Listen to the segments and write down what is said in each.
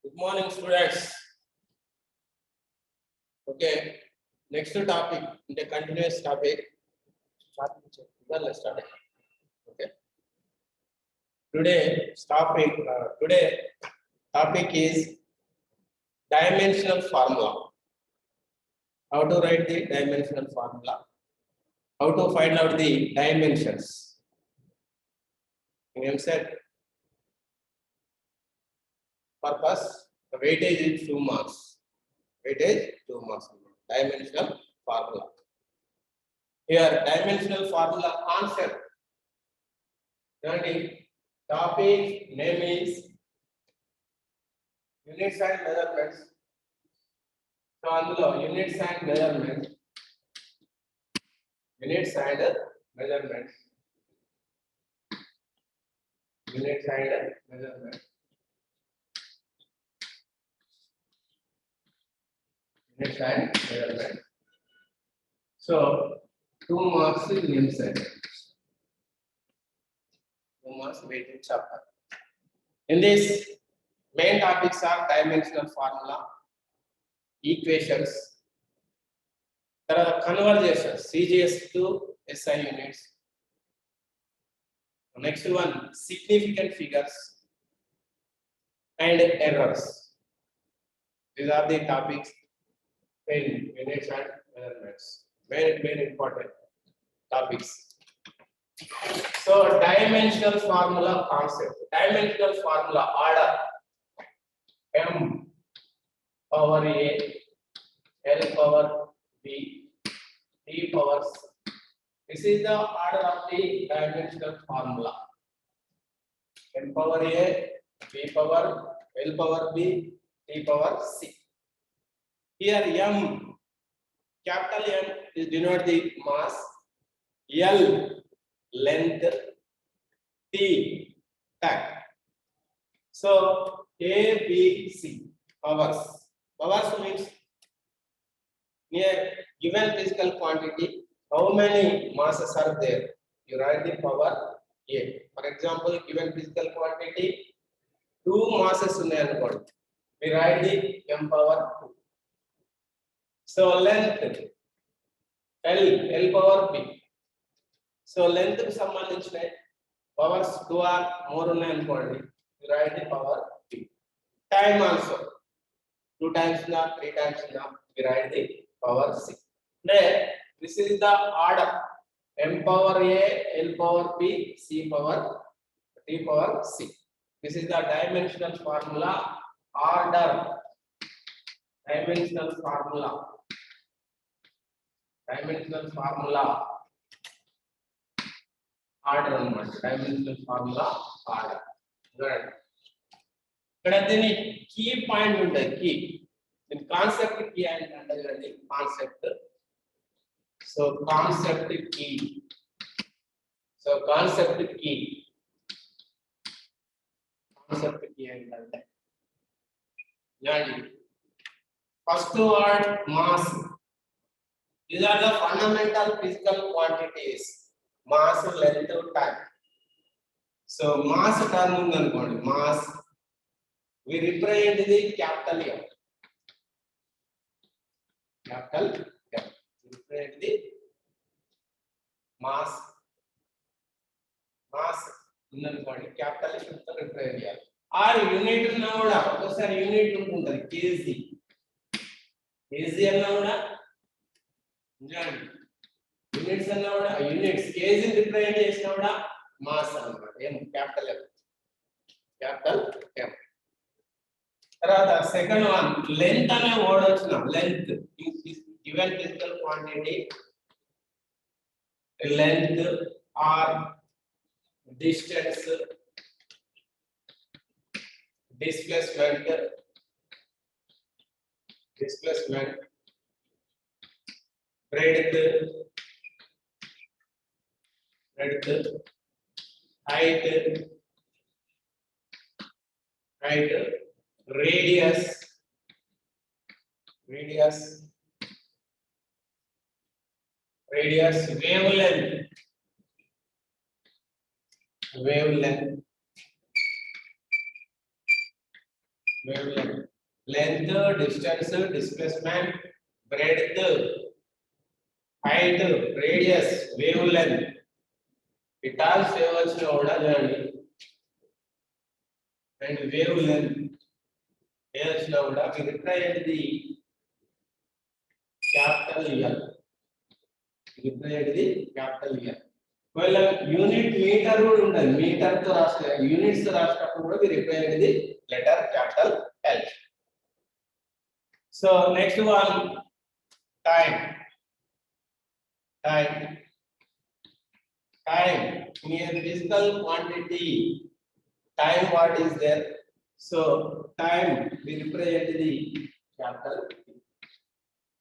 Good morning, students. Okay, next topic, the continuous topic. Well, let's start. Okay. Today topic is dimensional formula. How to write the dimensional formula? How to find out the dimensions? Said purpose. The weightage is 2 marks. Weightage 2 marks. Dimensional formula. Here, dimensional formula concept. Topic name is units and measurements. So, అందులో units and measurements. Units and measurements. Units and measurements. Units and measurements. So, 2 marks in inside. 2 marks weighted chapter. In this, main topics are dimensional formula, equations, there are conversions, CGS to SI units. Next one, significant figures and errors. These are the topics in units and measurements. Very important topics. So, dimensional formula concept. Dimensional formula order. M power A, L power B, D power C. This is the order of the dimensional formula. M power A, B power, L power B, D power C. Here M, capital M is denote the mass, L length, T time. So A, B, C powers. Powers means near given physical quantity, how many masses are there? You write the power A. For example, given physical quantity, 2 masses in the body. We write the M power 2. So length L power B. So length to సంబంధించిన powers 2 or more ఉన్నాయి అనుకోండి. We write the power B. Time also 2 times na 3 times na we write the power 6. This is the order. M power A, L power B, C power D power C. This is the dimensional formula order. Dimensional formula. Dimensional formula order. Dimensional formula order. Good. ఇక్కడ దీని key point ఉంటాయి. Key దీని concept key అంటే concept. So concept key. So concept key. Concept key అంటే first word mass. These are the fundamental physical quantities. Mass, length, time. So mass term ఉంది అనుకోండి. Mass we represent the capital M. Capital M. Represent the mass ఉంది అనుకోండి. Capital తో represent చేయాలి. Are unit ఉన్నా కూడా ఒకసారి యూనిట్ ఉంటుంది. కేజీ అన్నా కూడా యూనిట్స్ అన్నా కూడా యూనిట్స్ కేజీ రిప్రజెంట్ చేసినా కూడా మాస్ అన్నమాట. ఎం క్యాపిటల్ ఎం. తర్వాత సెకండ్ వన్ లెంత్ అనే వర్డ్ వచ్చిన length given physical quantity length or distance, displacement, breadth, height, radius, wavelength, wavelength. Length, distance, displacement, breadth, height, radius, wavelength. It all favors the order journey. And wavelength. Yes, now we represent the capital L. Represent the capital L. Well, unit meter would undali. Meter to rasta, units to rasta kuda we represent the letter capital L. So next one, time. Time. Time. Here physical quantity. Time what is there? So time we represent the capital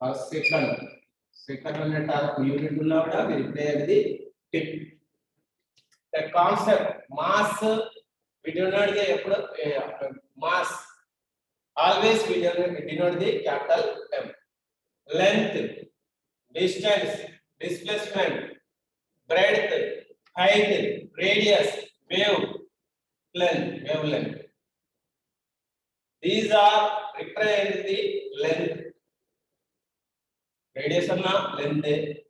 or second. Second on the unit unnavada we represent the tip. The concept mass we do not the mass. Always we denote the capital M. Length, distance, displacement, breadth, height, radius, wavelength. These are represent the length. Radius anna length,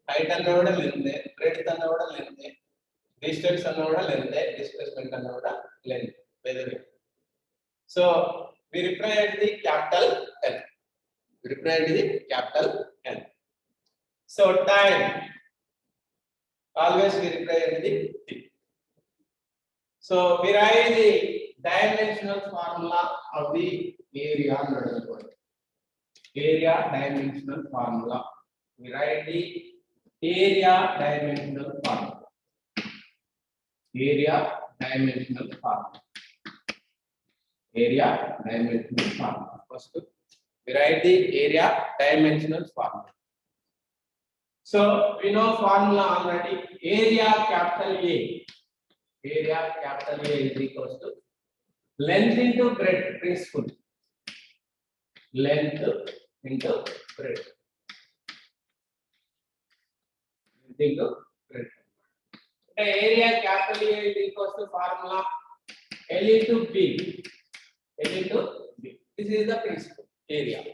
height anna length, breadth anna length, distance anna length, displacement anna length. So we represent the capital L. We represent the capital L. So time always we represent the T. So we write the dimensional formula of the area. Area dimensional formula. We write the area dimensional formula. Area dimensional formula. Area dimensional formula. First, we write the area dimensional formula. So we know formula already. Area capital A. Area capital A is equals to length into breadth principle. Length into breadth. Into breadth. The area capital A is equals to formula L into B. L into B. This is the principle area.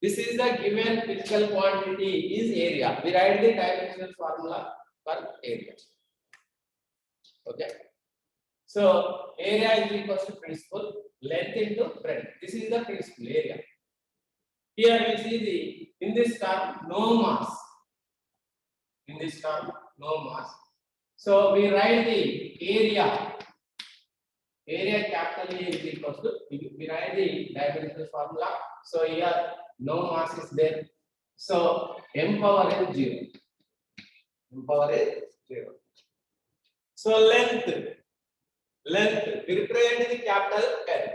This is the given physical quantity is area. We write the dimensional formula for area. Okay. So area is equals to principle length into breadth. This is the principle area. Here we see the in this term no mass. In this term no mass. So we write the area. Area capital A is equals to we write the dimensional formula. So here no mass is there. So m power is 0. M power is 0. So length we represent the capital L.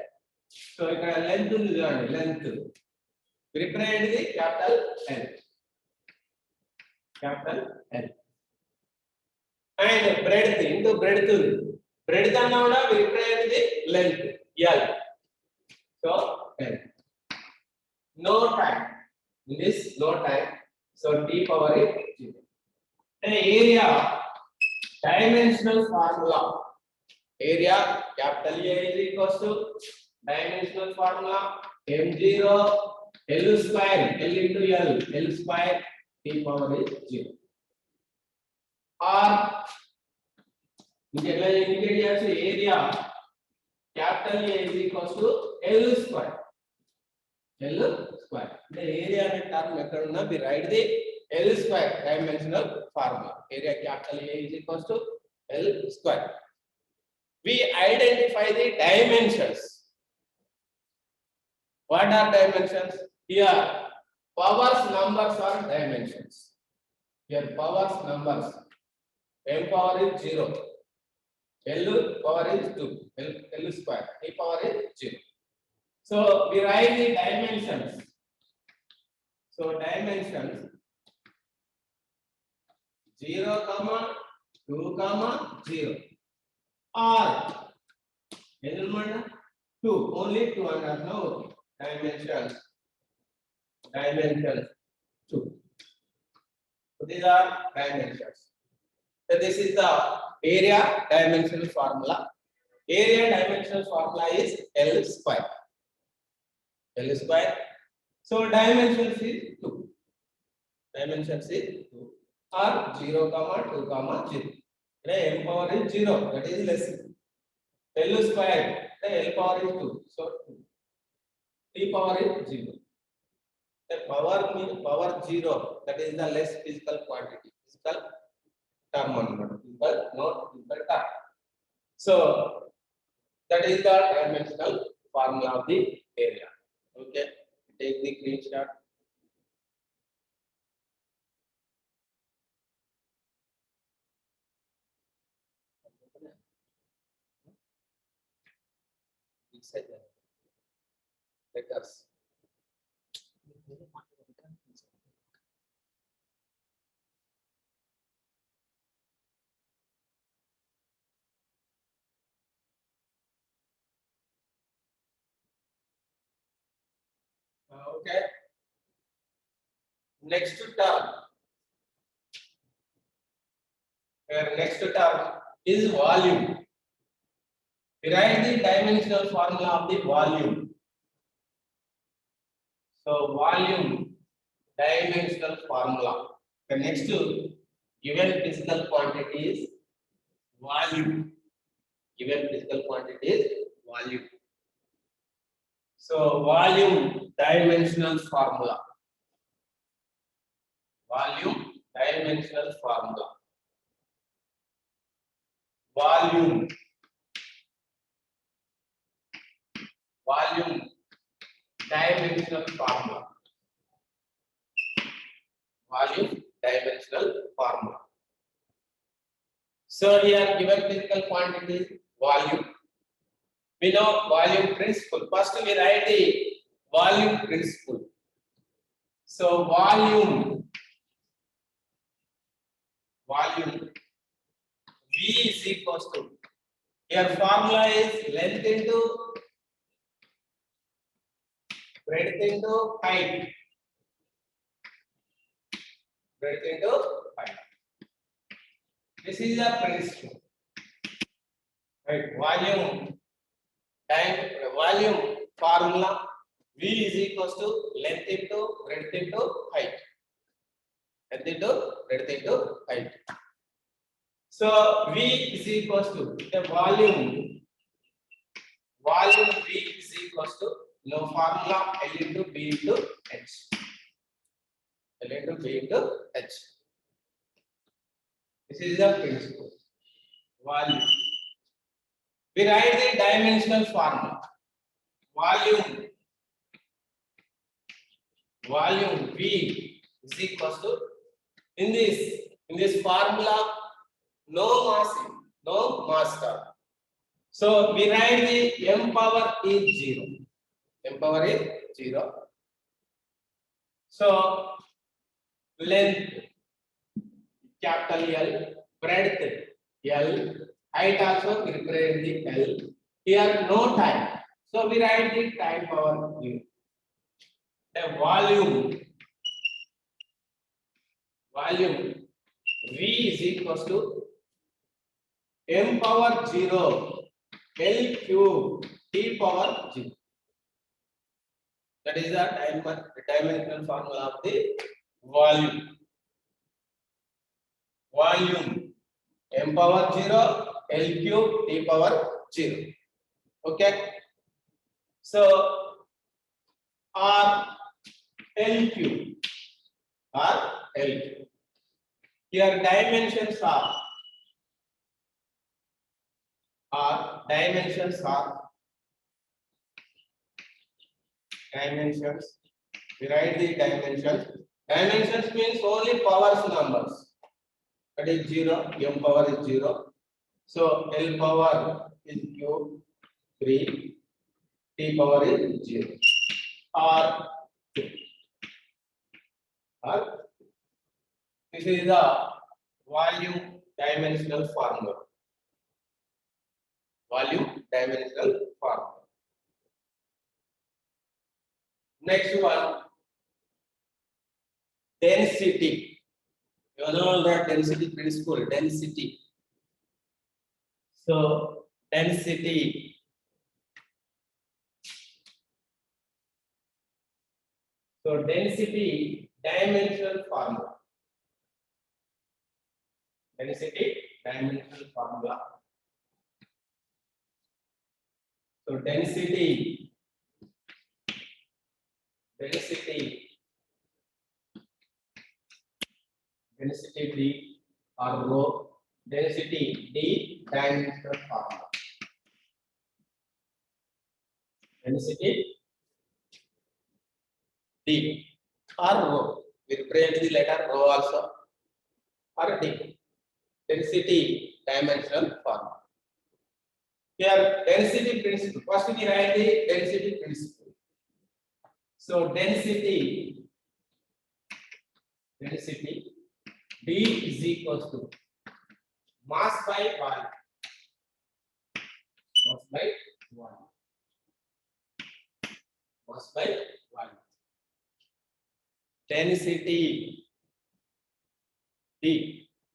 So length is length. We represent the capital L. Capital L. And breadth into breadth. Breadth anna we represent the length L. So L. No time. In this no time. So T power is 0. And area dimensional formula. Area capital A is equals to dimensional formula M0 L square L into L square T power is 0. Or indicate area capital A is equals to L square. L square. The area term we write the L square dimensional formula. Area capital A is equals to L square. We identify the dimensions. What are dimensions? Here, powers numbers are dimensions. Here, powers numbers. M power is 0. L power is 2. L square. T power is 0. So we write the dimensions. So dimensions 0, 2, 0. Or 2, only 2 and no dimensions 2. So these are dimensions. So this is the area dimensional formula. Area dimensional formula is L square. L square. So dimensions is 2. Dimensions is 2 or 0 comma 2 comma 0. M power is 0, that is less. L square, the L power is 2, so 2. T power is 0. The power means power 0, that is the less physical quantity, physical term number, but not physical term. So that is the dimensional formula of the area. Okay, take the screenshot. Letters. Okay. Next term. Next term is volume. We write the dimensional formula of the volume. So volume dimensional formula. The next given physical quantity is volume. Given physical quantity is volume. So volume dimensional formula. Volume dimensional formula. Volume dimensional formula. Volume dimensional formula. So here given physical quantity is volume. We know volume principle. First we write the volume principle. So volume V is equals to, here formula is length into breadth into height. Breadth into height. This is the principle. Right. Volume formula V is equals to length into breadth into height. Length into breadth into height. So V is equals to the volume V is equals to no formula L into B into H. L into B into H. This is the principle. Volume. We write the dimensional formula. Volume V is equals to, in this formula no mass term. So we write the m power is 0. M power is 0. So length capital L, breadth L, height also represent the L. Here no time. So we write the time power 0. The volume V is equals to m power 0 L cube T power 0. That is the dimensional formula of the volume. Volume m power 0 L cube T power 0. Okay. So R L cube. Here dimensions are dimensions. We write the dimensions. Dimensions means only powers numbers. That is 0. M power is 0. So L power is cube 3. T power is 0. This is the volume dimensional formula. Next one, density. You know that density principle, density. So density So density dimensional formula. Density dimensional formula. So density D or rho, density D dimensional formula. Density D or rho. We represent the letter rho also or D. Density dimensional formula. Here density principle. First we write the density principle. So density D is equals to mass by volume. Mass by volume. Mass by volume. Density D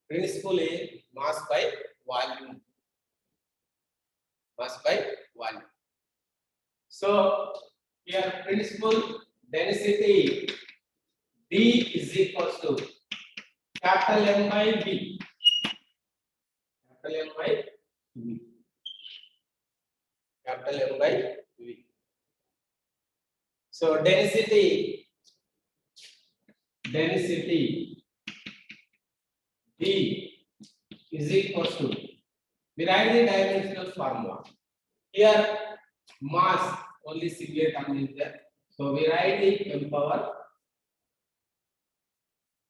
principle is mass by volume. Mass by volume. So here principle density D is equals to capital M by V. Capital M by V. Capital M by V. So density D is equals to, we write the dimensional formula. Here mass only single term is there. So we write the M power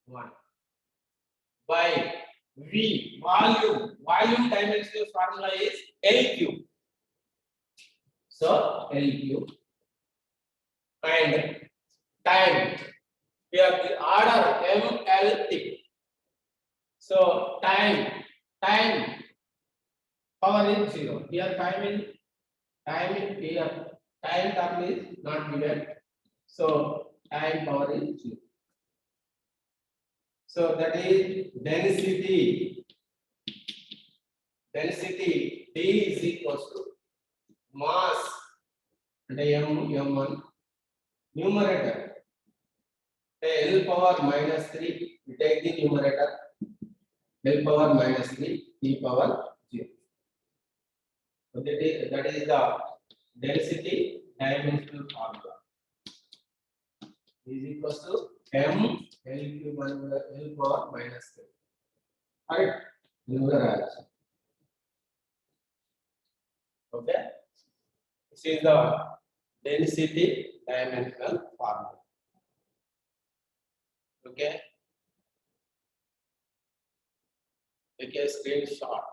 1 by V volume. Volume dimensional formula is L cube. So L cube and time. Here the order MLT. So time power is 0. Here time here time term is not given. So time power is 0. So that is density D is equals to mass and M1 numerator L power minus 3. We take the numerator L power minus 3 E power 0. So that is the density dimensional formula. Is equals to M L cube L power minus 3. Right? Numerator. Okay. This is the density dimensional formula. Okay. Take a screenshot.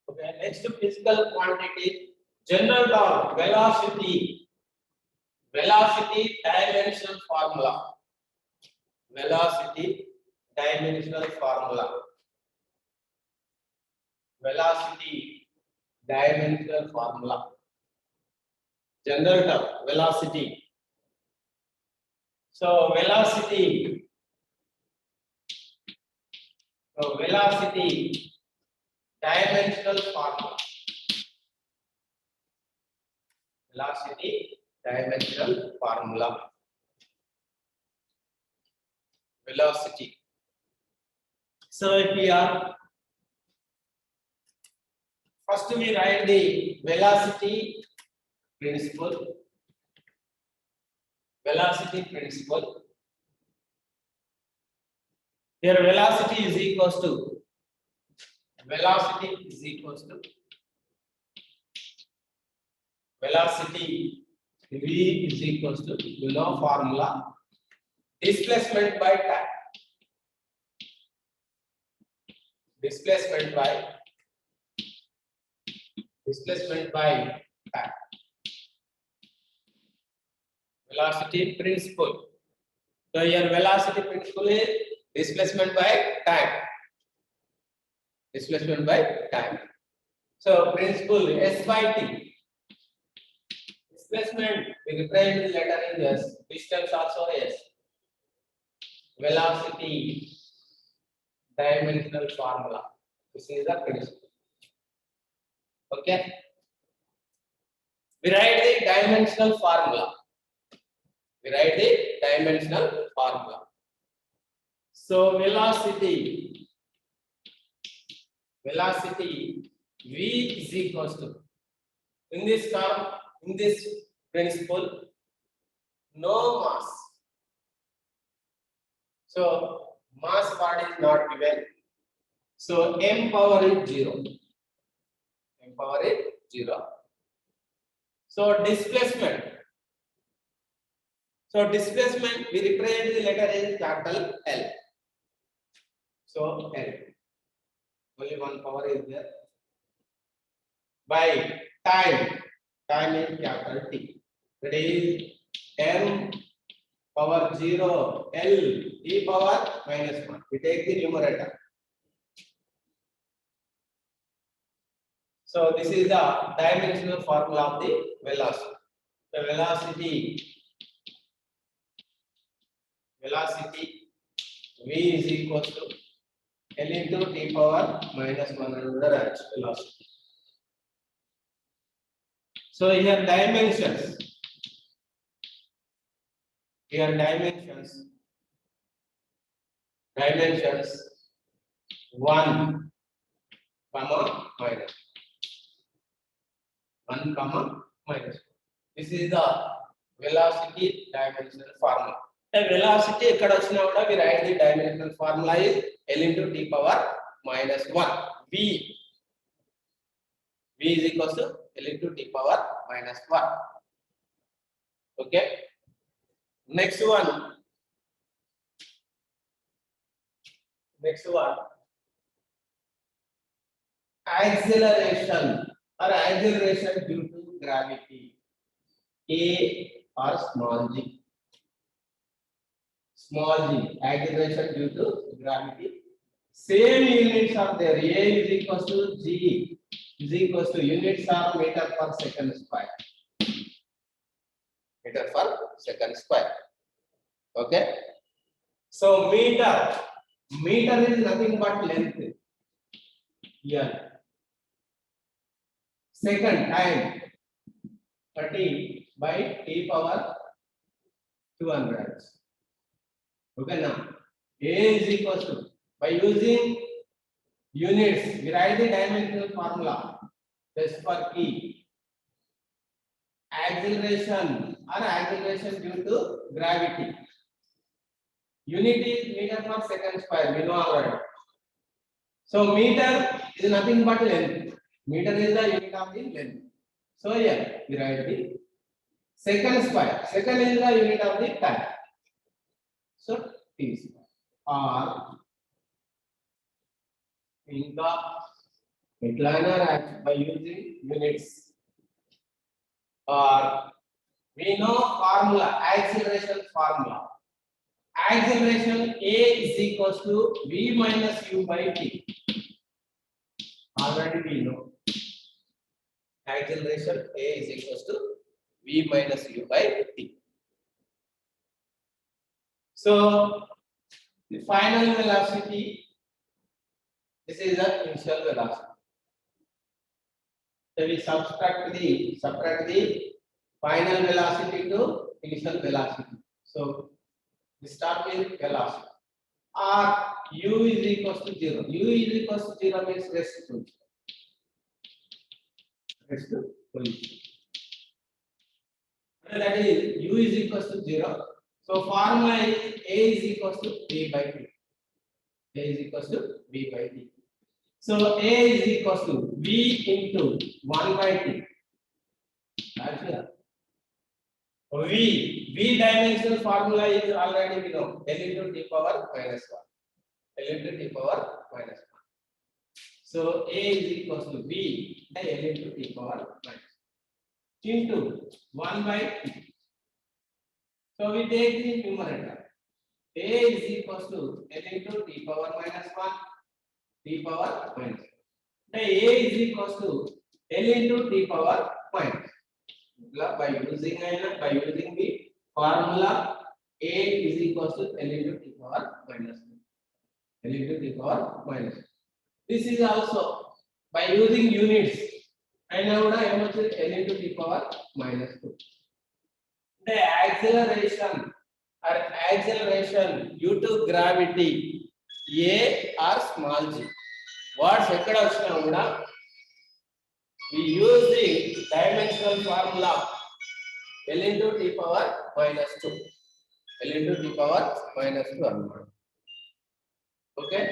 Okay, next physical quantity, general term, velocity dimensional formula. Velocity dimensional formula. Velocity dimensional formula. General term, velocity. So velocity dimensional formula. Velocity dimensional formula. Velocity. So if we are first we write the velocity principle. Velocity principle. Here velocity is equals to velocity V is equals to, you know, formula displacement by time. Displacement by time. Velocity principle. So here velocity principle is displacement by time. Displacement by time. So principle S by T. Displacement we represent the letter in S. Distance also S. Velocity dimensional formula. This is the principle. Okay. We write the dimensional formula. We write the dimensional formula. So velocity V is equals to, in this term, in this principle, no mass. So mass part is not given. So m power is 0. M power is 0. So displacement. So displacement we represent the letter as capital L. So L. Only one power is there. By time. Time is capital T. That is m power 0 L e power minus 1. We take the numerator. So this is the dimensional formula of the velocity. The velocity V is equal to L into T power minus 1 another velocity. So here dimensions. Dimensions 1, minus 1, minus 1. This is the velocity dimensional formula. The velocity ikkada vachina kuda we write the dimensional formula is L into T power minus 1. V is equals to L into T power minus 1. Okay. Next one. Acceleration due to gravity. A or small g. Acceleration due to gravity. Same units are there. A is equals to g is equals to units are meter per second square. Okay. So meter is nothing but length. Here. Second time 30 by T power 200. Okay now. A is equals to, by using units, we write the dimensional formula. Just for E. Acceleration due to gravity. Unit is meter per second square. We know already. So meter is nothing but length. Meter is the unit of the length. So here we write the second square. Second is the unit of the time. So T square. Or in the midliner by using units. Or we know formula, acceleration formula. Acceleration A is equals to V minus U by T. Already we know. Acceleration A is equals to V minus U by T. So the final velocity, this is the initial velocity. So we subtract the final velocity to initial velocity. So we start with velocity. Or U is equals to 0. U is equals to 0 means rest to position. That is U is equals to 0. So formula is A is equals to V by T. A is equals to V by T. So A is equals to V into 1 by T. Actually, V dimensional formula is already we know. L into T power minus 1. L into T power minus 1. So A is equals to V by L into T power minus 1 into 1 by T. So we take the numerator. A is equals to L into T power minus 1 t power minus. అంటే a is equals to l into t power minus. By using the formula a is equals to l into t power minus. L into t power minus. This is also by using units. And now l into t power minus 2. The acceleration due to gravity a or small g. What's ekkada vachina kuda we use the dimensional formula l into t power minus 2. L into t power minus 2 annamata. Okay.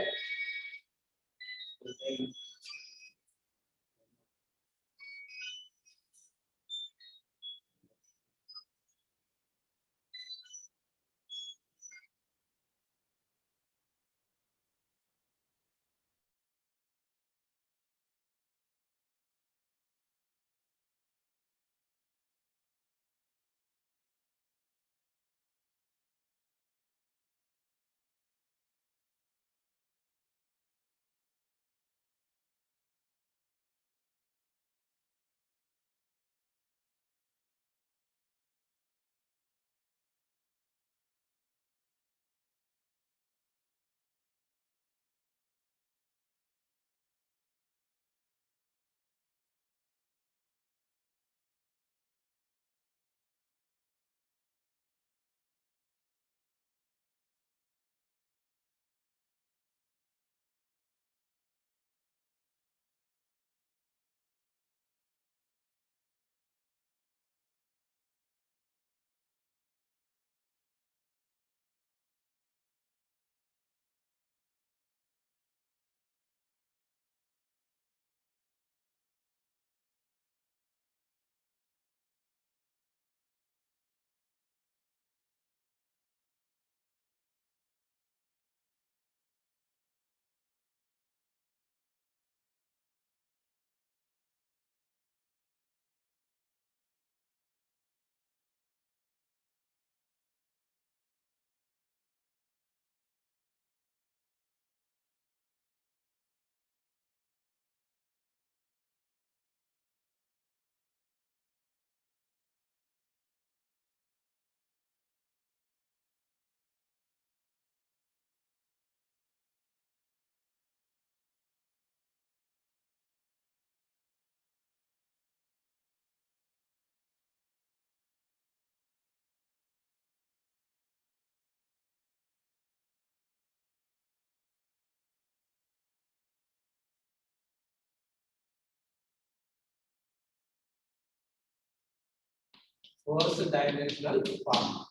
Force dimensional formula.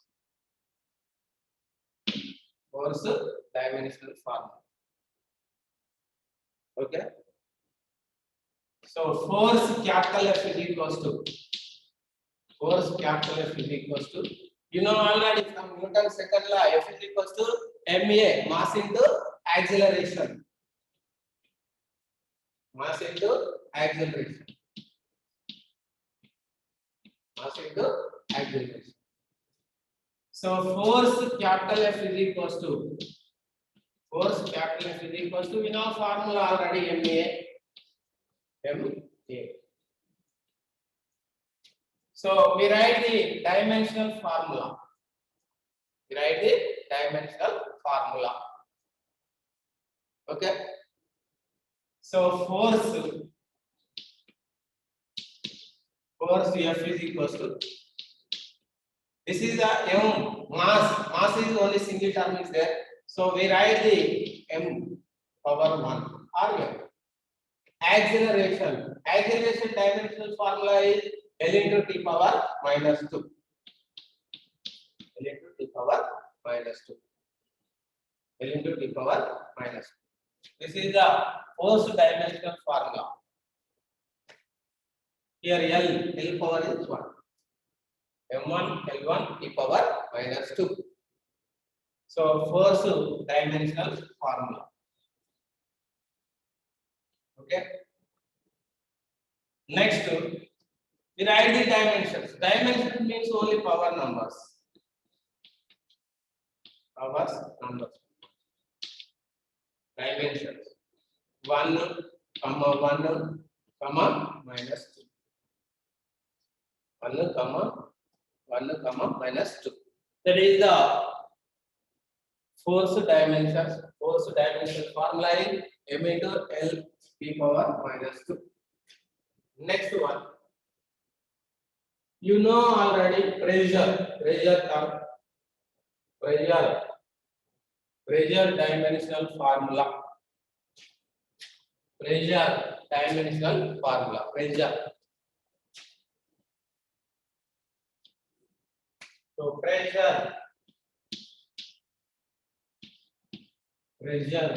Force dimensional formula. Okay. So force capital F is equals to you know already from Newton's second law F is equals to ma mass into acceleration. Mass into acceleration. Mass into acceleration. So force capital F is equals to you know formula already ma. So we write the dimensional formula. Okay. So force F is equals to this is the m mass is only single term is there. So we write the m power 1 or m. Acceleration dimensional formula is L into t power minus 2. L into t power minus 2. L into t power minus 2. This is the force dimensional formula. Here L power is 1. M1 L1 t power minus 2. So force dimensional formula. Okay. Next, we write the dimensions. Dimension means only power numbers. Dimensions. 1, minus 2. 1, 1, -2. That is the force dimension formula is m into L p power -2. Next one, you know already pressure term, pressure dimensional formula, pressure. So pressure dimensional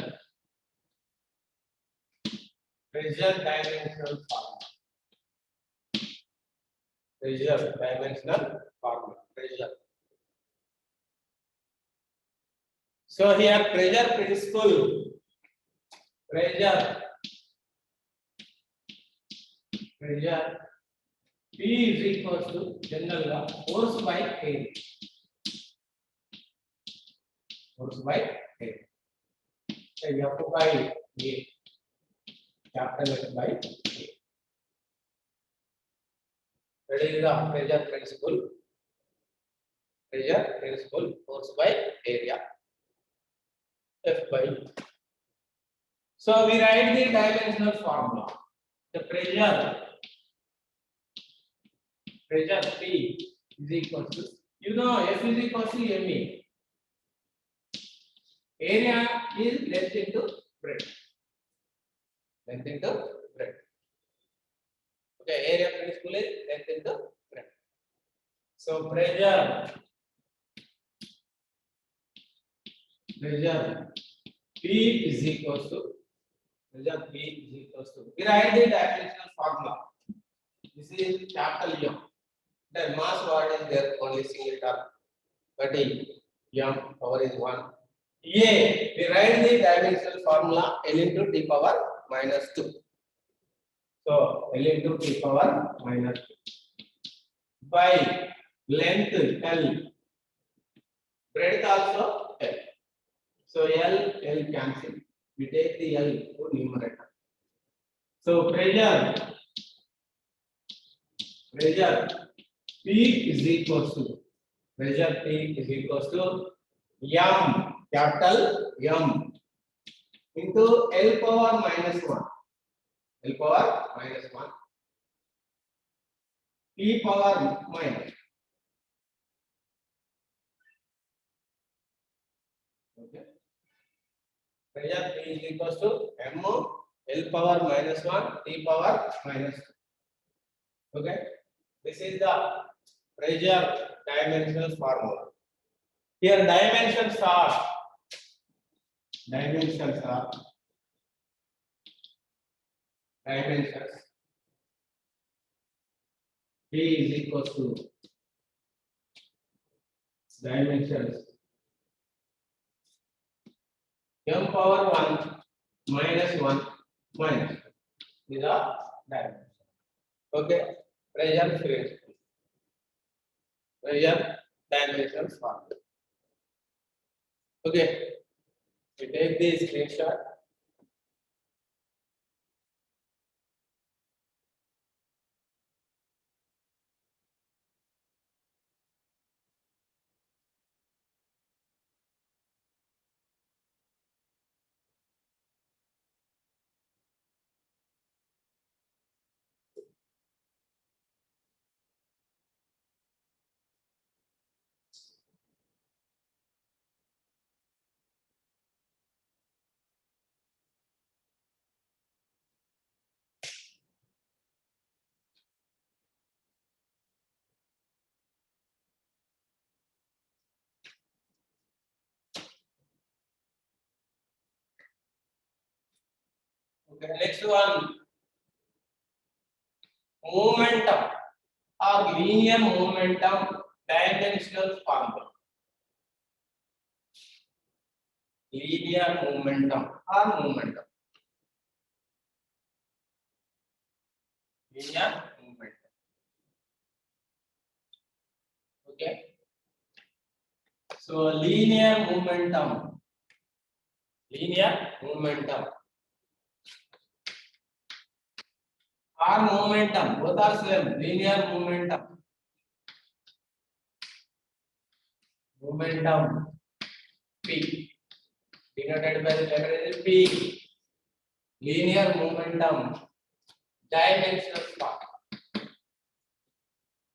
formula. So here pressure principle, pressure P is equals to general force by area. So F by A, capital F by A. That is the pressure principle, force by area, F by. So we write the dimensional formula. The pressure P is equal to, you know, F is equal to ME. Area is length into breadth. Okay, area principle is length into breadth. So pressure P is equal to, we write the dimensional formula. This is capital M. The mass what is there, only single term, but M power is 1. A, we write the dimensional formula L into T power -2. So L into T power -2 by length L, breadth also L. So L cancel. We take the L to numerator. So pressure P is equal to M, capital M, into L power -1. P power minus. Okay. Pressure P is equal to M L power -1 T power -2. Okay. This is the pressure dimensional formula. Here dimensions are P is equal to dimensions M power 1 -1 minus. These are dimensions. Okay. Pressure dimensions formula. Okay. We take the screenshot. Okay, next one, momentum or linear momentum dimensional formula. Linear momentum or momentum. Linear momentum. Okay. So linear momentum or momentum, both are same, linear momentum. Momentum P, denoted by the letter P. Linear momentum, dimensional spark.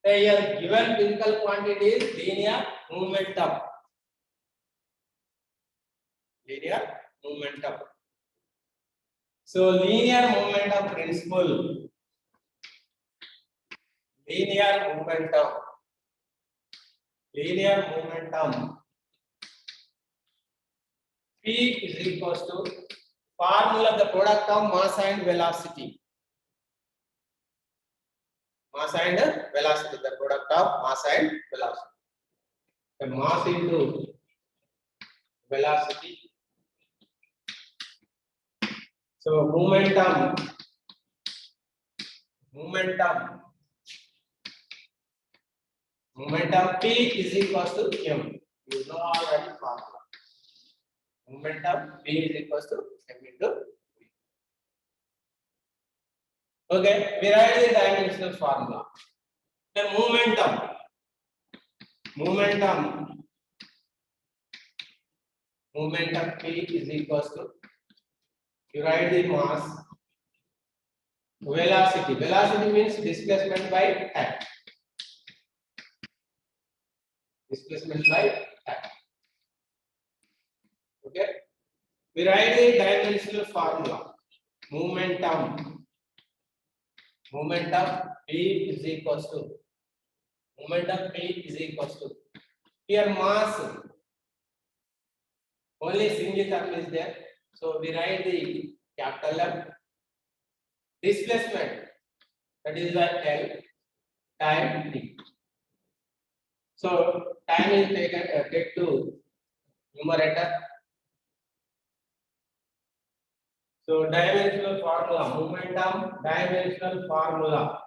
Here given physical quantity is linear momentum. Linear momentum. So linear momentum principle. Linear momentum. Linear momentum. P is equals to formula of the product of mass and velocity. Mass and velocity, the product of mass and velocity. The mass into velocity. So momentum P is equals to m. You know already formula. Momentum P is equals to m into v. Okay, we write the dimensional formula. The momentum P is equals to, you write the mass, velocity. Velocity means displacement by time. Displacement by time. Okay. We write the dimensional formula. Momentum P is equals to, here mass, only single term is there. So we write the capital M. Displacement, that is the L, time T. So time is taken take to numerator. So dimensional formula, momentum dimensional formula.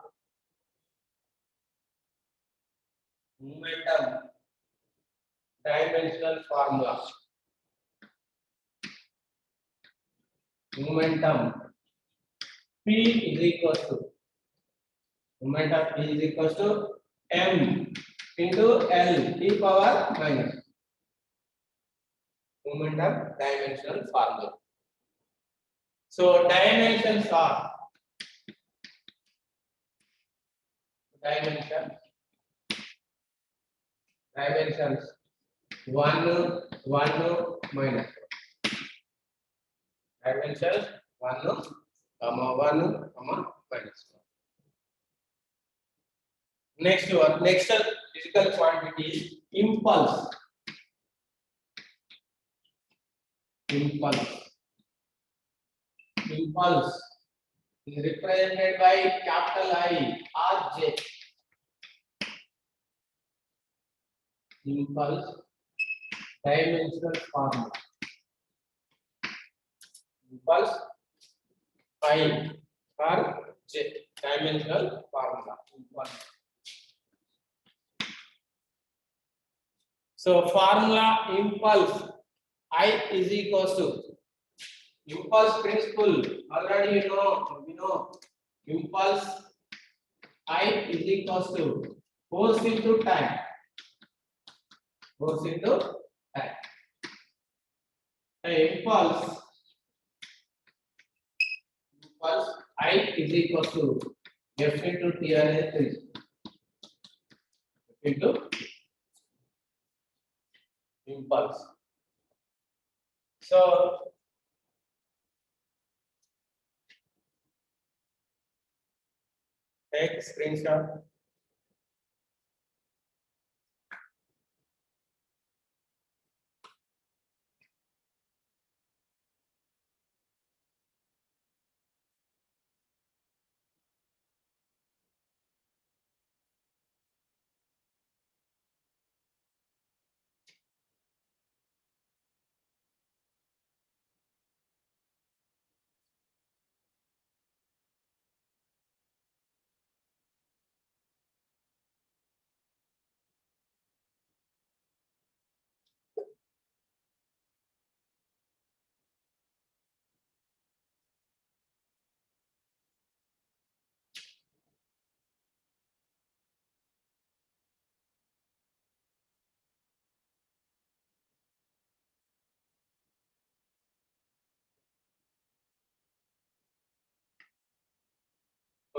Momentum dimensional formula. Momentum P is equals to, momentum P is equals to M into L T power minus. Momentum dimensional formula. So dimensions are dimensions 1 minus dimensions 1 minus 1. Next one, next physical quantity is impulse. Impulse is represented by capital I or J. Impulse dimensional formula. Impulse I or J, dimensional formula. Impulse. So formula impulse I is equals to, impulse principle already we know impulse I is equals to force into time. The impulse I is equals to F into TRS into impulse. So take screenshot.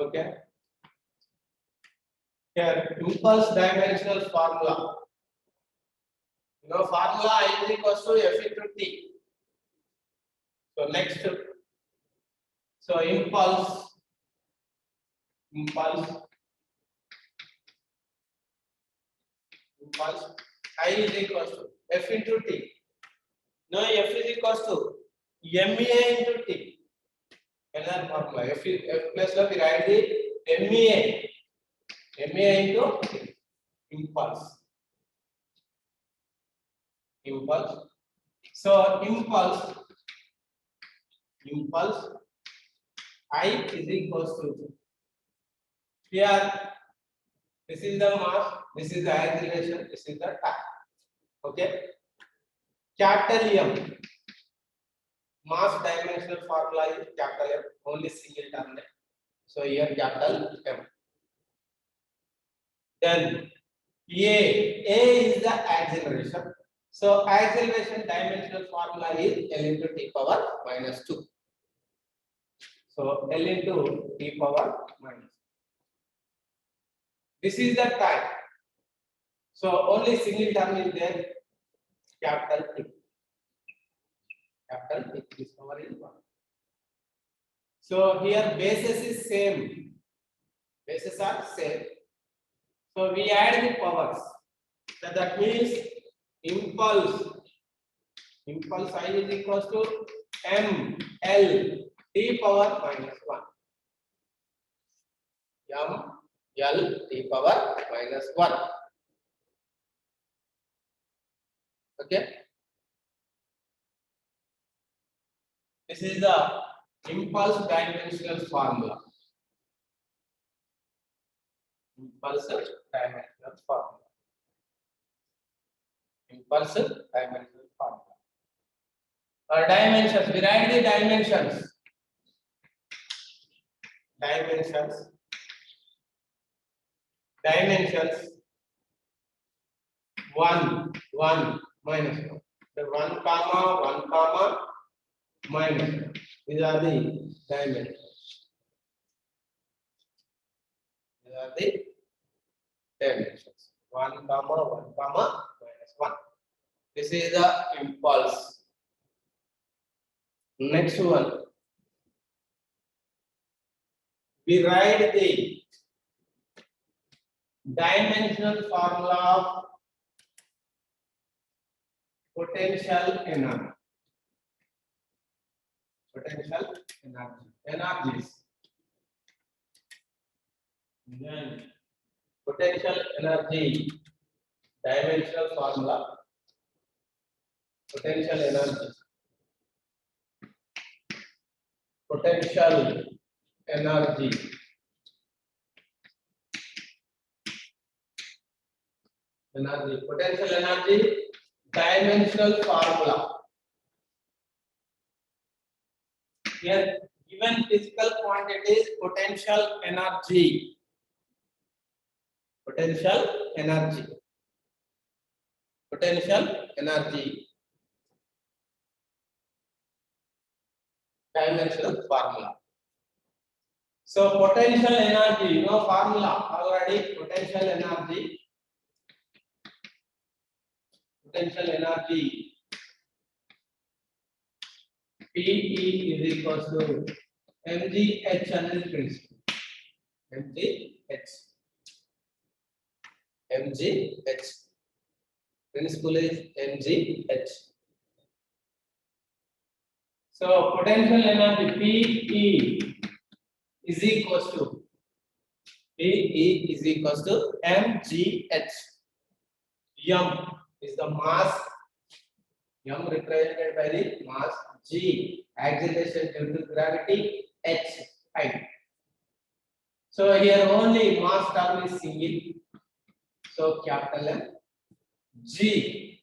Okay. Here, impulse dimensional formula. You know, formula I is equals to F into T. So next, so impulse I is equals to F into T. No, F is equals to MEA into T. Another formula. F plus lo we write the MEA into T. Impulse. So impulse I is equals to, here this is the mass, this is the acceleration, this is the time. Okay. Capital M. Mass dimensional formula is capital M, only single term. So here capital M. Then A is the acceleration. So acceleration dimensional formula is L into T power minus 2. So L into T power minus. This is the time. So only single term is there, capital T. This power is 1. So here bases is same. Bases are same. So we add the powers. So that means impulse I is equals to M L T power minus 1. M L T power minus 1. Okay. This is the impulse dimensional formula. Impulse dimensional formula. Dimensions. We write the dimensions. Dimensions. 1 minus 1. The 1 comma minus 1. These are the dimensions. 1 comma minus 1. This is the impulse. Next one. We write the dimensional formula of potential energy. Energies. Then potential energy dimensional formula. Potential energy. Potential energy dimensional formula. Here given physical quantities potential energy dimensional formula. So potential energy, no formula already. Potential energy PE is equals to mgh అనేది principle. mgh. Principle is mgh. So potential energy PE is equals to mgh. M is the mass. M represented by the mass. G acceleration due to gravity. H height. So here only mass term is single. So capital M. G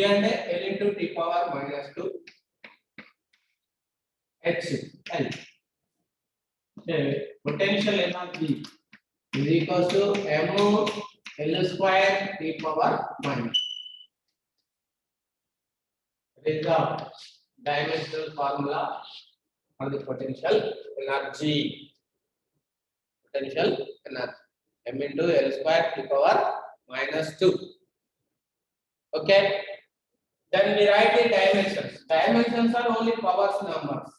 and L into T power minus 2. H L. Potential energy is equals to M L square T power minus. It is the dimensional formula for the potential energy. potential energy. M into L square to power -2. Okay. Then we write the dimensions. Dimensions are only powers numbers.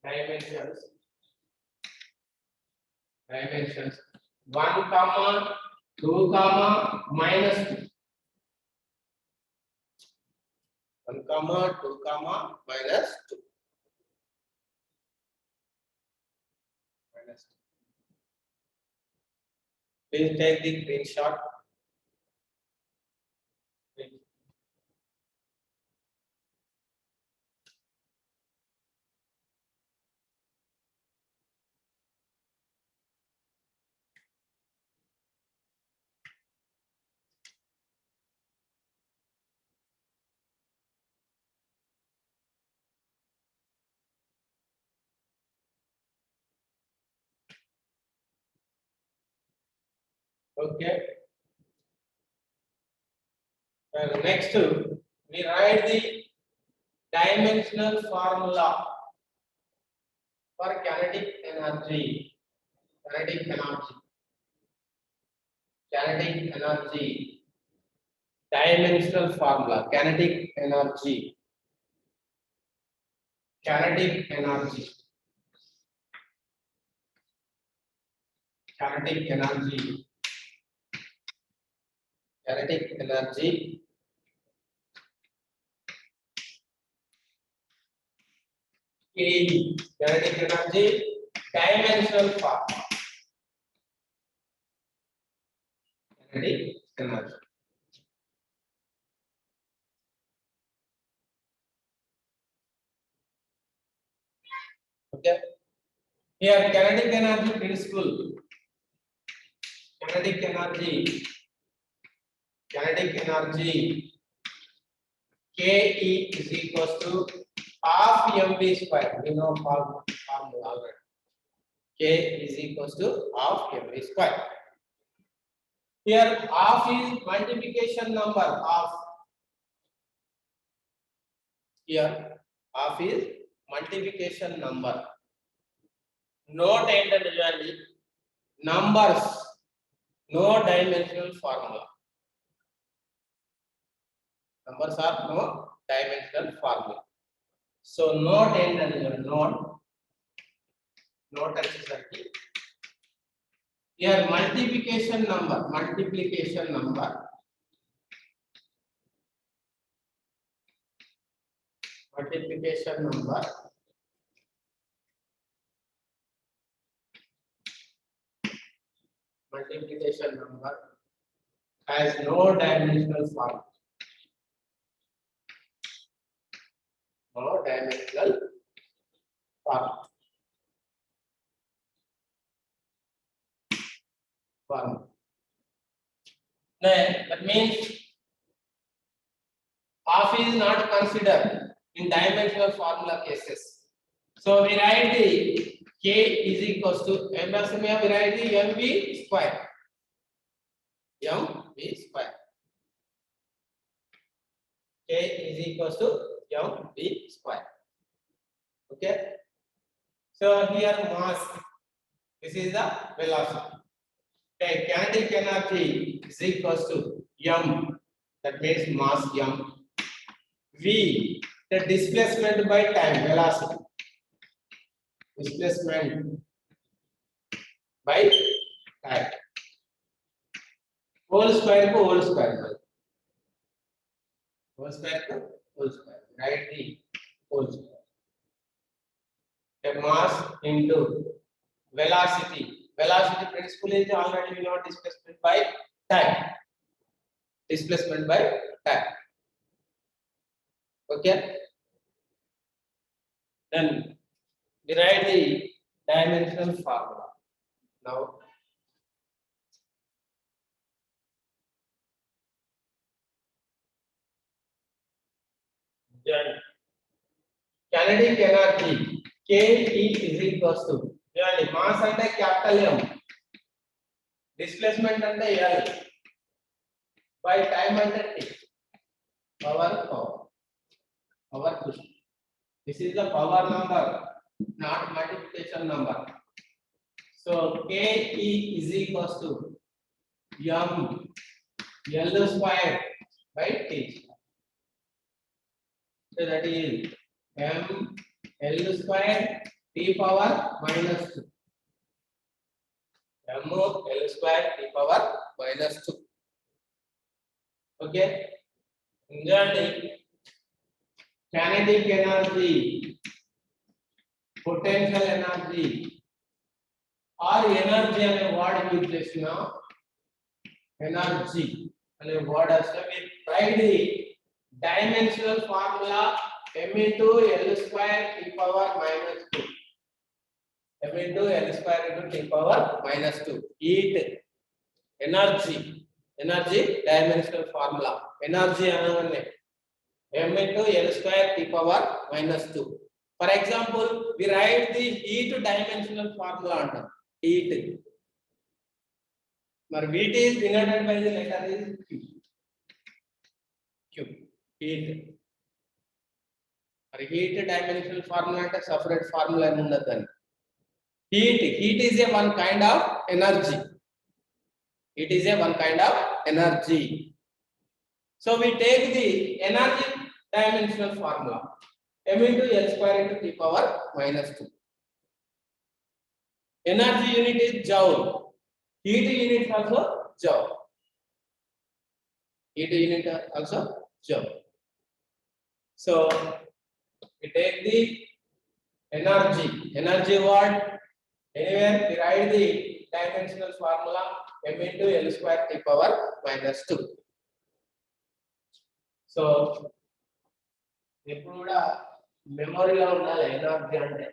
Dimensions. 1, 2, -2. 1, 2, -2. Please take the screenshot. Okay. Next, we write the dimensional formula for kinetic energy. Kinetic energy. Kinetic energy. Dimensional formula. Kinetic energy. Kinetic energy. Kinetic energy. Kinetic energy. KE. Kinetic energy. Dimensional formula. Kinetic energy. Okay. Here, kinetic energy principle. Kinetic energy. Kinetic energy. KE is equals to half mv square. We know formula already. K is equals to half mv square. Here, half is multiplication number. Half. Here, half is multiplication number. Note entirely numbers. No dimensional formula. Numbers are no dimensional formula. So note entirely note. Note accessory. Here multiplication number. Multiplication number. Multiplication number. Multiplication number has no dimensional form. No dimensional form. Then that means half is not considered in dimensional formula cases. So we write the K is equals to maximum, we write the mv square. mv square. K is equals to mv square. Okay. So here mass. This is the velocity. Okay, kinetic energy is equals to m. That means mass m. V, the displacement by time, velocity. Displacement by time. Whole square को whole square. Whole square को whole square. Write the whole square. The mass into velocity. Velocity principle is already we know displacement by time. Displacement by time. Okay. Then we write the dimensional formula. Now, then kinetic energy Ke is equals to mass ante capital M, displacement ante L, by time ante T. Power. Push. This is the power number, not multiplication number. So Ke is equals to m L square by T. So that is m L square T power minus 2. M L square T power minus 2. Okay. Similarly, kinetic energy, potential energy, or energy అనే word use చేసిన energy అనే word వస్తే మీరు right the dimensional formula m into L square T power minus 2. m into L square into T power minus 2. Heat, energy dimensional formula. Energy అనగానే m into L square T power minus 2. For example, we write the heat dimensional formula అంటాం. Heat. మరి Vt is denoted by the letter is Q. Q. Heat. మరి heat dimensional formula అంటే separate formula ఏమి ఉండదు దానికి. Heat is a one kind of energy. It is a one kind of energy. So we take the energy dimensional formula m into L square into T power minus 2. Energy unit is joule. Heat unit also joule. Heat unit also joule. So we take the energy word. Anywhere we write the dimensional formula m into L square T power minus 2. So ఎప్పుడు కూడా మెమరీలో ఉండాలి energy అంటే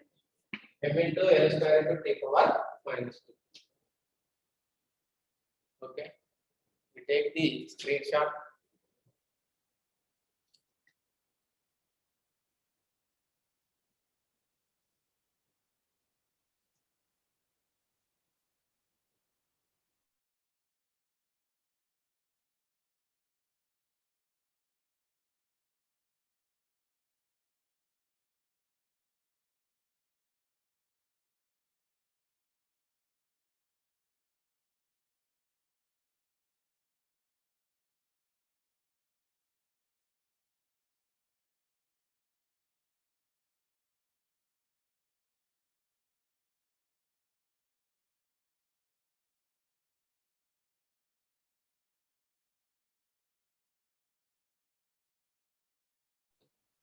m into L square into T power minus 2. Okay, we take the screenshot.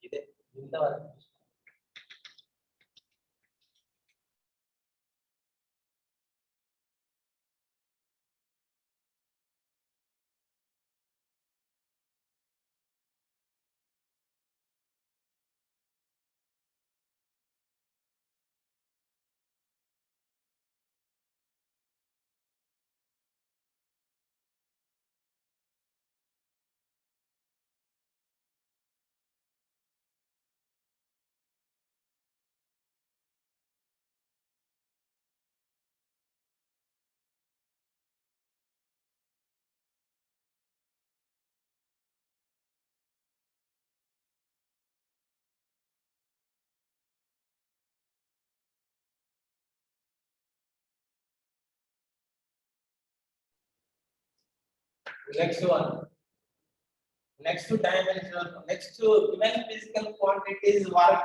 ఇదే ఇంతవరకు next one. Next to dimensional, next to given physical quantities work,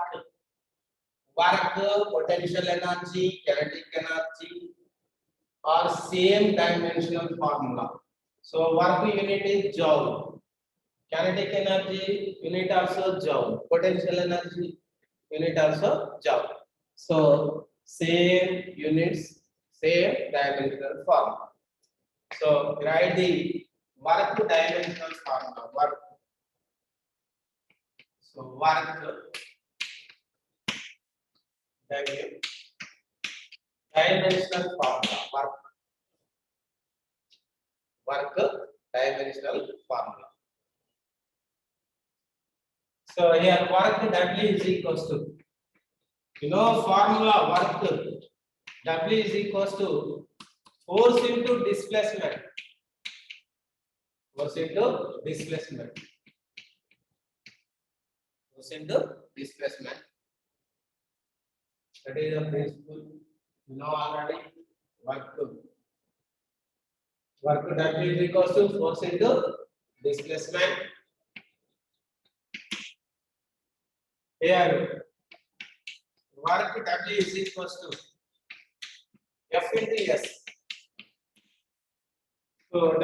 potential energy, kinetic energy are same dimensional formula. So work unit is joule, kinetic energy unit also joule, potential energy unit also joule. So same units, same dimensional formula. So write the work dimensional formula. Work. So work dimensional formula. Work dimensional formula. So here work W is equals to, formula work W is equals to force into displacement. Force into displacement. Force into displacement. That is the principle. You know already. work W is equals to force into displacement. Here work W is equals to F into S. So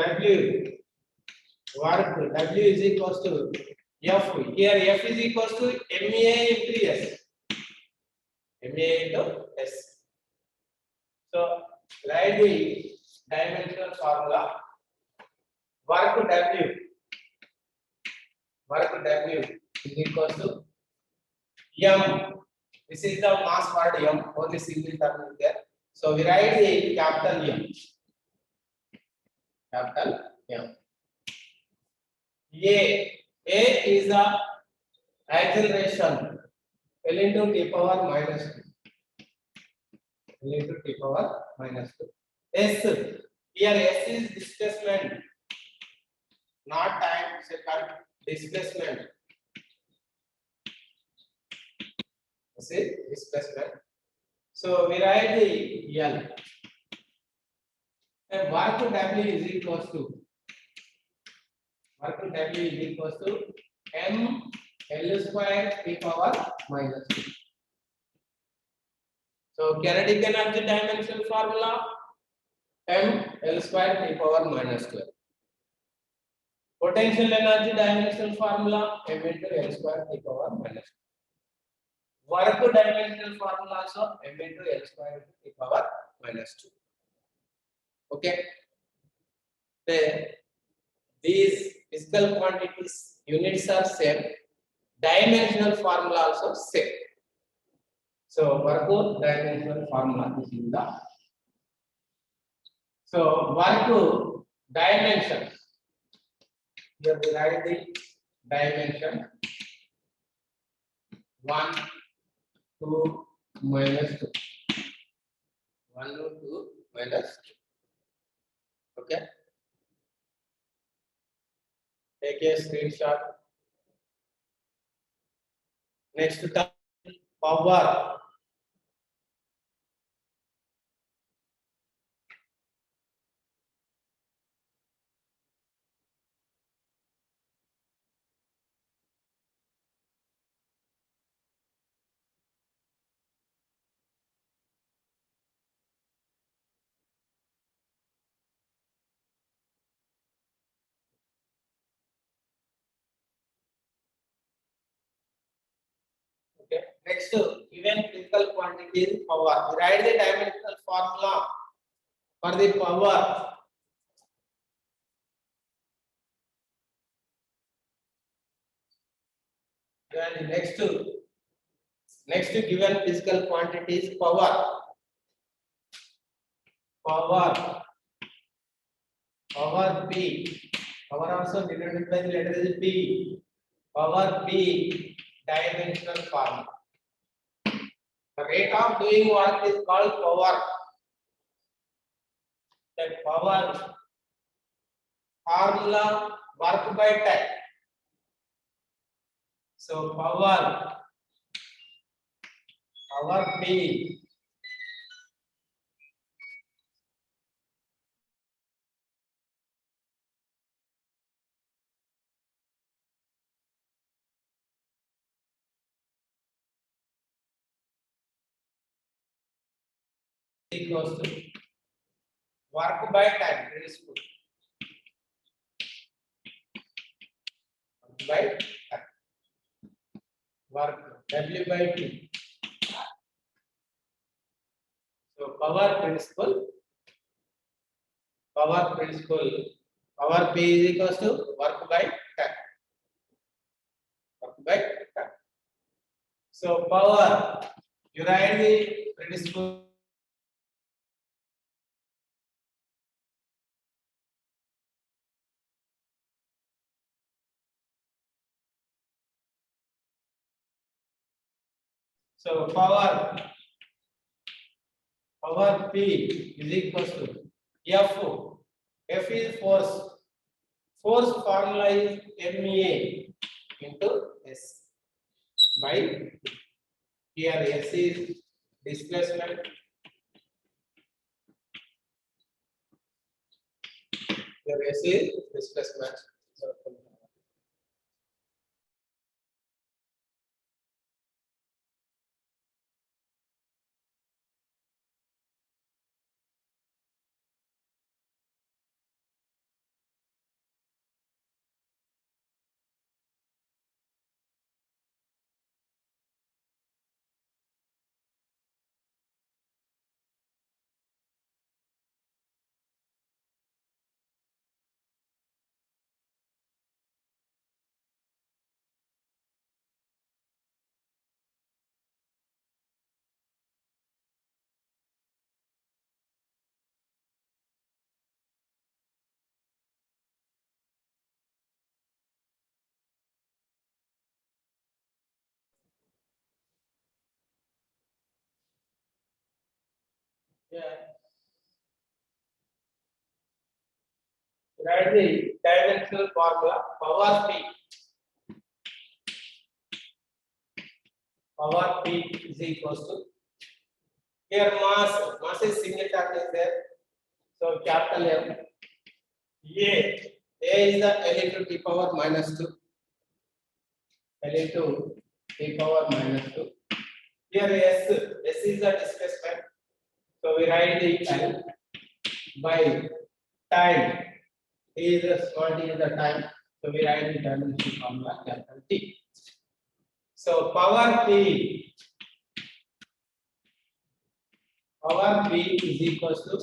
work W is equals to F. Here F is equals to MA into S. MA into S. So write the dimensional formula. Work W is equals to M. This is the mass word M. Only single term is there. So we write the capital M. Capital M. A is the acceleration. L into t power minus 2. L into t power minus 2. S. Here S is displacement. Not time, second. Displacement. This is displacement. So we write the L. And work W is equals to M L square t power minus 2. So kinetic energy dimensional formula M L square t power minus 2. Potential energy dimensional formula M into L square t power minus 2. Work dimensional formula also M into L square t power minus 2. Okay. These physical quantities units are same. Dimensional formula also same. So work dimensional formula is in the. So work dimensions. Here we write the dimension 1, 2, minus 2. 1, 2, minus 2. Okay. Take a screenshot. Next term, power. Okay. Next, given physical quantity is power. We write the dimensional formula for the power. Then next given physical quantity is power. Power P. Power also denoted by the letter is P. Power P dimensional formula. The rate of doing work is called power. That power formula work by time. So power P equals to work by time. Principle. Work by time. Work W by T. So power principle. Power P is equals to work by time. Work by time. So power, you write the principle. So power P is equals to F. F is force. Force formula is MA into S by here S is displacement, Here S is displacement. Yeah. Write the dimensional formula power P. Power P is equals to here mass is single charge is there. So capital M. A is the L into T power minus 2. L into T power minus 2. Here S is the displacement. So we write the L by time. T is the small t is the time. So we write the dimensional formula capital T. So power P is equals to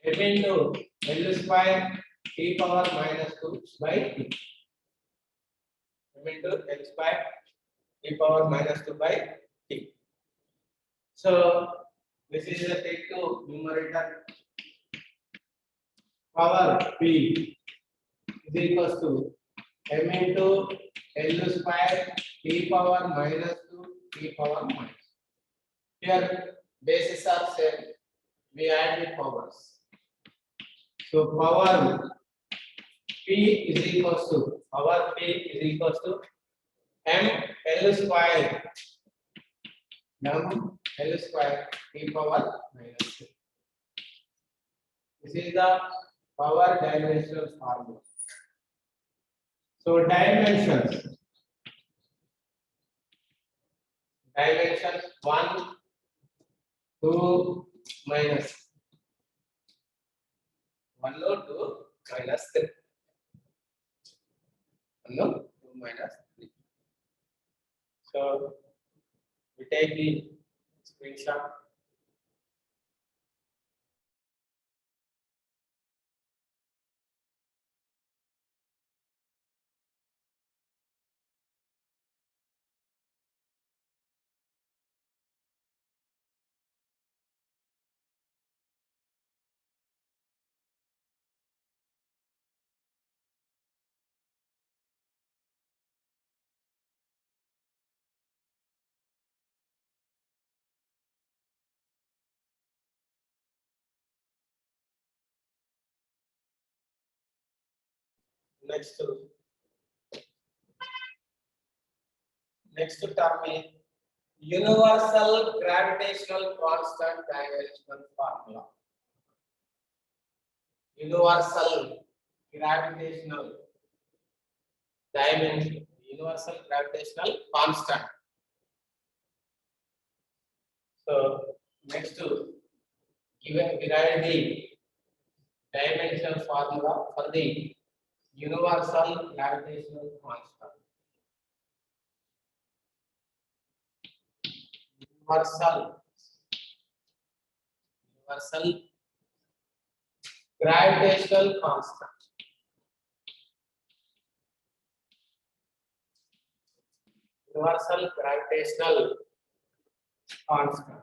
M into L square T power minus 2 by T. M into L square T power minus 2 by T. So this is the take to numerator. Power P is equals to M into L square T power minus 2 T power minus. Here bases are same. We add the powers. So power P is equals to M L square T power minus 2. This is the power dimensional formula. So dimensions 1, 2 minus 1 or 2 minus 3. 1 or 2 minus 3. So we take the screenshot. Next term is universal gravitational constant dimensional formula. Universal gravitational constant. So next to given we write the dimensional formula for the universal gravitational constant. Universal gravitational constant. Universal gravitational constant.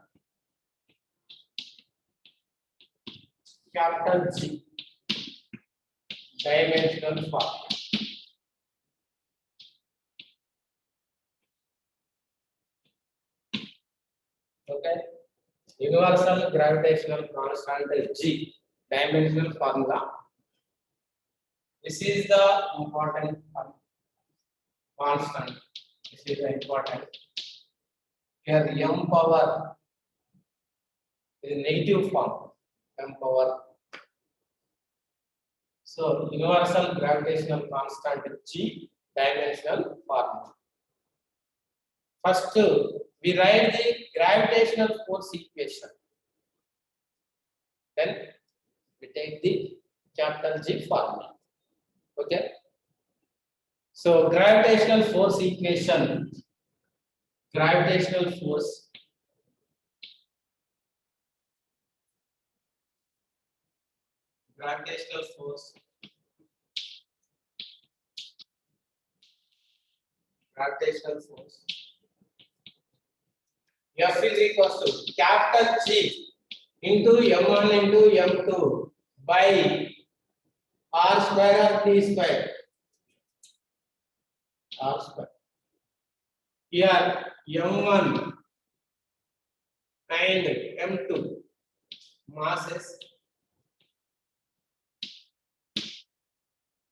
Capital G. Dimensional formula. Okay. Universal gravitational constant is G. Dimensional formula. This is the important constant. This is the important. Here m power is negative form. M power. So universal gravitational constant G dimensional formula. First, we write the gravitational force equation. Then we take the capital G formula. Okay. So gravitational force equation. Gravitational force. Gravitational force. Gravitational force. F is equals to capital G into M1 into M2 by R square or T square. R square. Here M1 and M2 masses.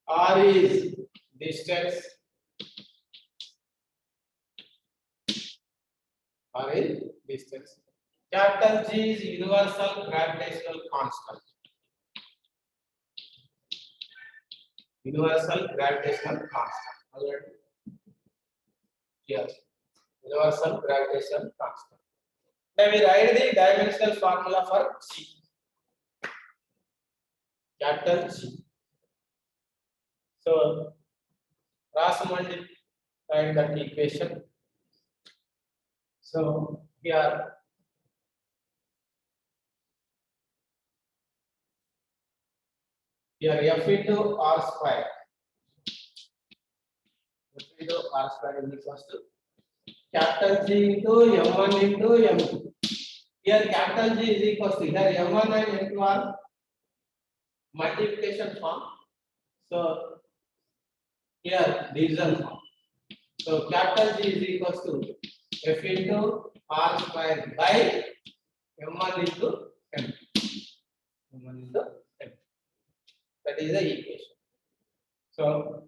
R is distance. R is distance. Capital G is universal gravitational constant. Universal gravitational constant. Already. Here. Universal gravitational constant. Now we write the dimensional formula for G. Capital G. So cross multiply that equation. So here F into R square. F into R square is equals to capital G into M1 into M2. Here capital G is equals to here M1 and M2 are multiplication form. So here division form. So capital G is equals to F into R square by M1 into M2. M1 into M2. That is the equation. So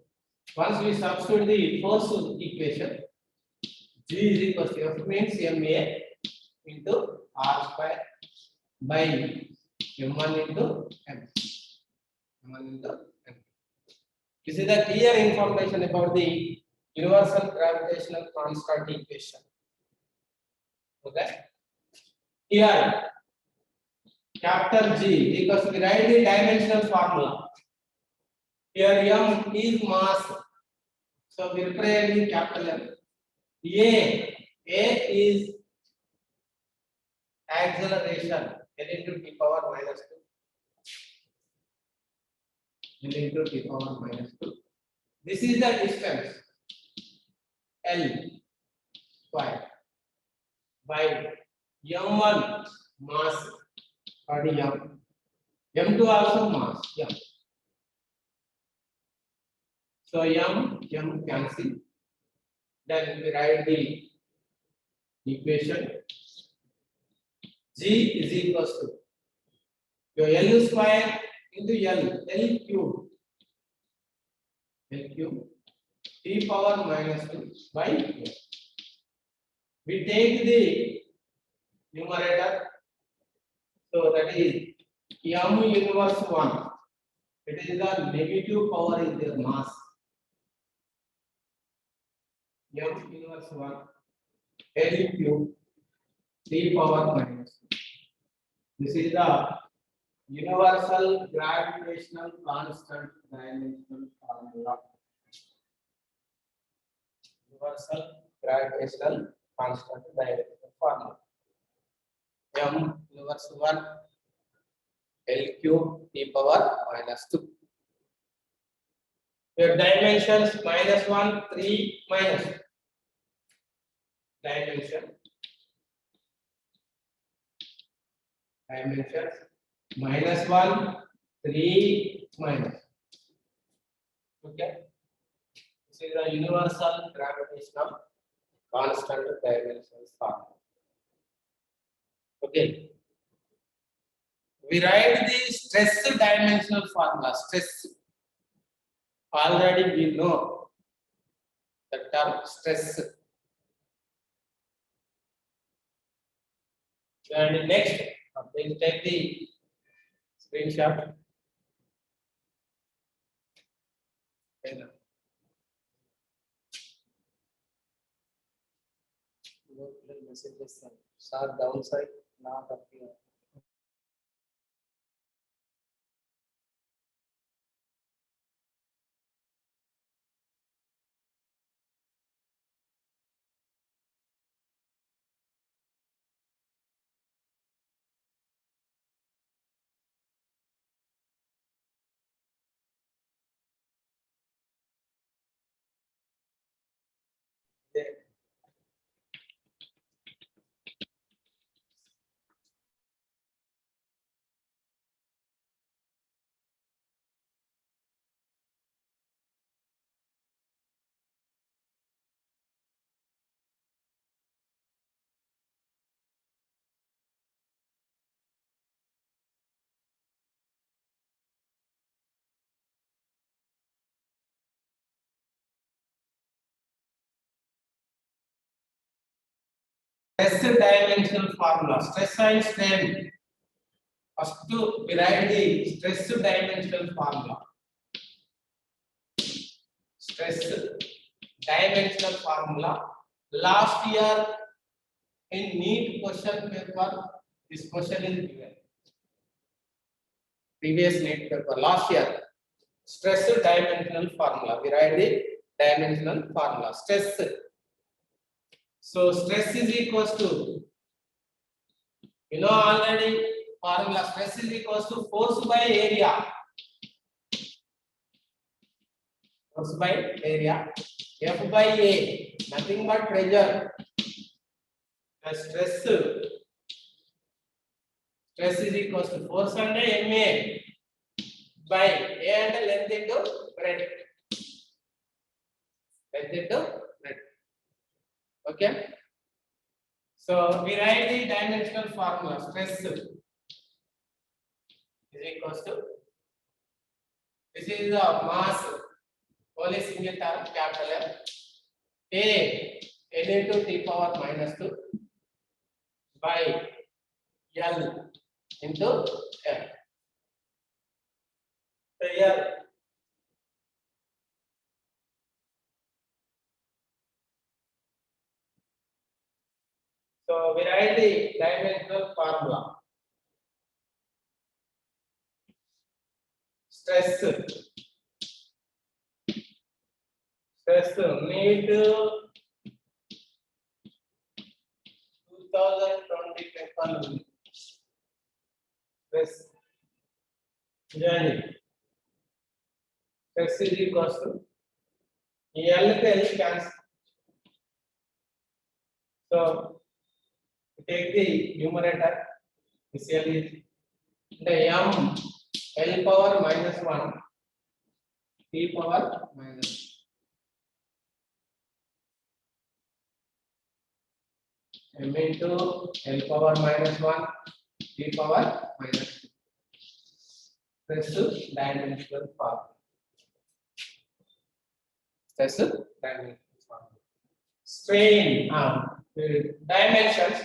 once we substitute the force equation, G is equals to F means MA into R square by M1 into M. M1 into M. This is the clear information about the universal gravitational constant equation. Okay. Here, capital G because we write the dimensional formula. Here M is mass. So we represent capital M. A is acceleration L into T power minus 2. L into T power minus 2. This is the distance L square by M1 mass or M. M2 also mass M. So M cancel. Then we write the equation. G is equals to your L square into L cube. L cube T power minus 2 by M. We take the numerator. So that is M inverse 1. It is the negative power is their mass. M inverse 1 L cube T power minus 2. This is the universal gravitational constant dimensional formula. Universal gravitational constant dimensional formula. M inverse 1 L cube T power minus 2. Your dimensions minus 1, 3, minus. Dimensions minus 1, 3, minus. Okay. This is the universal gravitational constant dimensional formula. Okay. We write the stress dimensional formula. Stress. Already we know the term stress. And next, please take the screenshot. pena. Messages are downside, not up here. Stress dimensional formula, stress and strain. First to derive the stress dimensional formula. Stress dimensional formula. Last year in NEET question paper, this question is given. Previous NEET paper last year. Stress dimensional formula. We write the dimensional formula. Stress. So stress is equals to, you know already formula, stress is equals to force by area. Force by area. F by A. Nothing but pressure. The stress is equals to force and MA by A and length into breadth. Length into breadth. Okay. So we write the dimensional formula. Stress is equals to, this is the mass, only single term, capital M. A N into T power minus 2 by L into M. So here so we write the dimensional formula. Stress made 2020 paper. Stress journey. Stress is equals to L cancel. So take the numerator. This L is the M L power minus 1 T power minus M into L power minus 1 T power minus 2. Stress dimensional formula. Stress dimensional formula. Strain dimensions.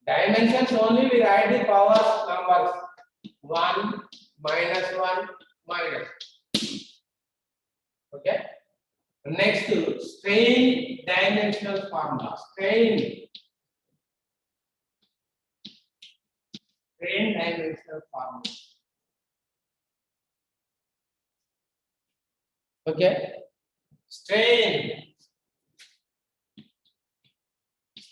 Dimensions only we write the power numbers 1 minus 1 minus. Okay. Next to strain dimensional formula. Strain dimensional formula. Okay. Strain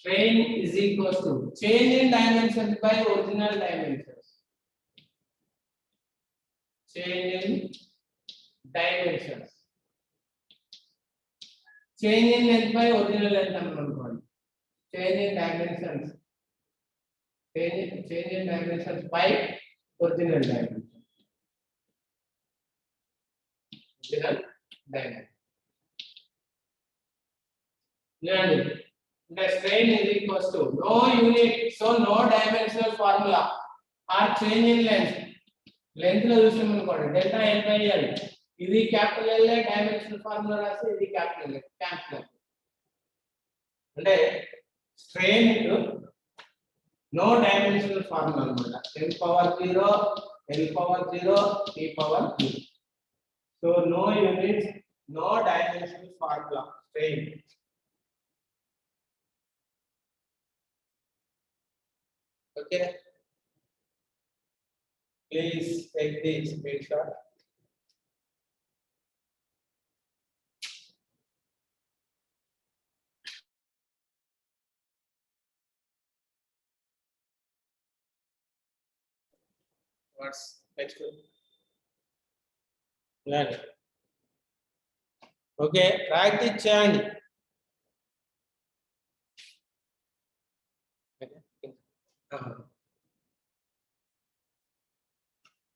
is equals to change in dimensions by original dimensions. Change in dimensions. Change in length by original length. Change in dimensions. Change in dimensions by original dimensions. Original dimension. Learn. The strain is equals to no unit, so no dimensional formula or change in length. Length lo చూసామనుకోండి delta L by L. ఇది capital L dimensional formula రాసి ఇది capital L cancel. అంటే strain no dimensional formula అన్నమాట. L power 0, L power 0, T power 0. So no units, no dimensional formula. Strain. Okay. Please take the screenshot. What's next one? Learn. Okay, practice చేయండి.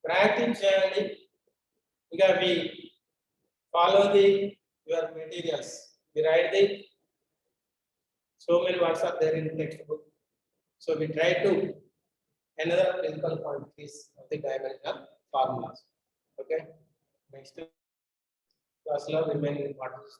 Practice చేయండి. ఇక we follow the your materials. We write the so many words are there in the textbook. So we try to another physical quantities of the dimensional formulas. Okay. Next class remaining importance.